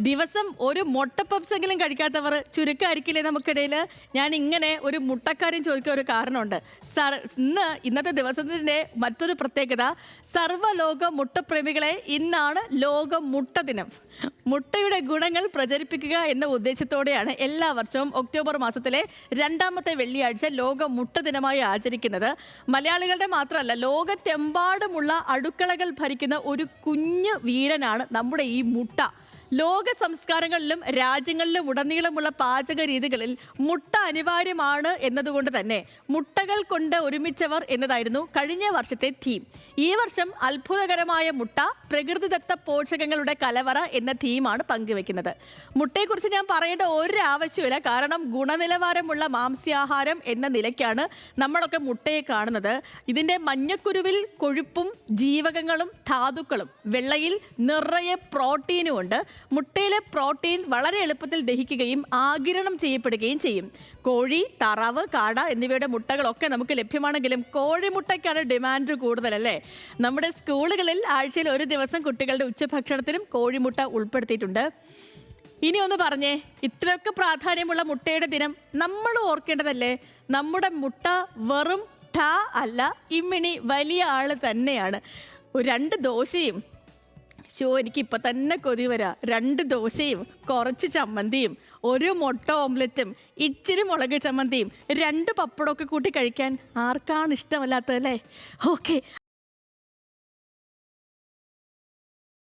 ദിവസം ഒരു മുട്ട പപ്സെങ്കിലും കഴിക്കാത്തവർ ചുരുക്കമായിരിക്കില്ലേ നമുക്കിടയിൽ? ഞാൻ ഇങ്ങനെ ഒരു മുട്ടക്കാരൻ ചോദിക്കാൻ ഒരു കാരണമുണ്ട്. ഇന്നത്തെ ദിവസത്തിൻ്റെ മറ്റൊരു പ്രത്യേകത, സർവ്വലോക മുട്ടപ്രേമികളെ ഇന്നാണ് ലോക മുട്ട ദിനം. മുട്ടയുടെ ഗുണങ്ങൾ പ്രചരിപ്പിക്കുക എന്ന ഉദ്ദേശത്തോടെയാണ് എല്ലാ വർഷവും ഒക്ടോബർ മാസത്തിലെ 2ാമത്തെ വെള്ളിയാഴ്ച ലോക മുട്ട ദിനമായി ആചരിക്കുന്നത്. മലയാളികളുടെ മാത്രമല്ല, ലോകത്തെമ്പാടുമുള്ള അടുക്കളകൾ ഭരിക്കുന്ന ഒരു കുഞ്ഞു വീരനാണ് നമ്മുടെ ഈ മുട്ട. ലോക സംസ്കാരങ്ങളിലും രാജ്യങ്ങളിലും ഉടനീളമുള്ള പാചക രീതികളിൽ മുട്ട അനിവാര്യമാണ് എന്നതുകൊണ്ട് തന്നെ മുട്ടകൾ കൊണ്ട് ഒരുമിച്ചവർ എന്നതായിരുന്നു കഴിഞ്ഞ വർഷത്തെ തീം. ഈ വർഷം അത്ഭുതകരമായ മുട്ട, പ്രകൃതിദത്ത പോഷകങ്ങളുടെ കലവറ എന്ന തീമാണ് പങ്കുവെക്കുന്നത്. മുട്ടയെക്കുറിച്ച് ഞാൻ പറയേണ്ട ഒരു ആവശ്യമില്ല, കാരണം ഗുണനിലവാരമുള്ള മാംസ്യാഹാരം എന്ന നിലയ്ക്കാണ് നമ്മളൊക്കെ മുട്ടയെ കാണുന്നത്. ഇതിൻ്റെ മഞ്ഞക്കുരുവിൽ കൊഴുപ്പും ജീവകങ്ങളും ധാതുക്കളും, വെള്ളയിൽ നിറയെ പ്രോട്ടീനും ഉണ്ട്. മുട്ടയിലെ പ്രോട്ടീൻ വളരെ എളുപ്പത്തിൽ ദഹിക്കുകയും ആഗിരണം ചെയ്യപ്പെടുകയും ചെയ്യും. കോഴി, താറാവ്, കാട എന്നിവയുടെ മുട്ടകളൊക്കെ നമുക്ക് ലഭ്യമാണെങ്കിലും കോഴിമുട്ടയ്ക്കാണ് ഡിമാൻഡ് കൂടുതലല്ലേ? നമ്മുടെ സ്കൂളുകളിൽ ആഴ്ചയിൽ ഒരു ദിവസം കുട്ടികളുടെ ഉച്ചഭക്ഷണത്തിലും കോഴിമുട്ട ഉൾപ്പെടുത്തിയിട്ടുണ്ട്. ഇനി ഒന്ന് പറഞ്ഞേ, ഇത്രയൊക്കെ പ്രാധാന്യമുള്ള മുട്ടയുടെ ദിനം നമ്മൾ ഓർക്കേണ്ടതല്ലേ? നമ്മുടെ മുട്ട വെറും അല്ല, ഇമ്മിണി വലിയ ആള് തന്നെയാണ്. 2 ദോശയും, എനിക്കിപ്പോൾ തന്നെ കൊതി വരാ, 2 ദോശയും കുറച്ച് ചമ്മന്തിയും 1 മുട്ട ഓംലെറ്റും ഇച്ചിരി മുളക് ചമ്മന്തിയും 2 പപ്പടമൊക്കെ കൂട്ടി കഴിക്കാൻ ആർക്കാണ് ഇഷ്ടമല്ലാത്തതല്ലേ? ഓക്കെ.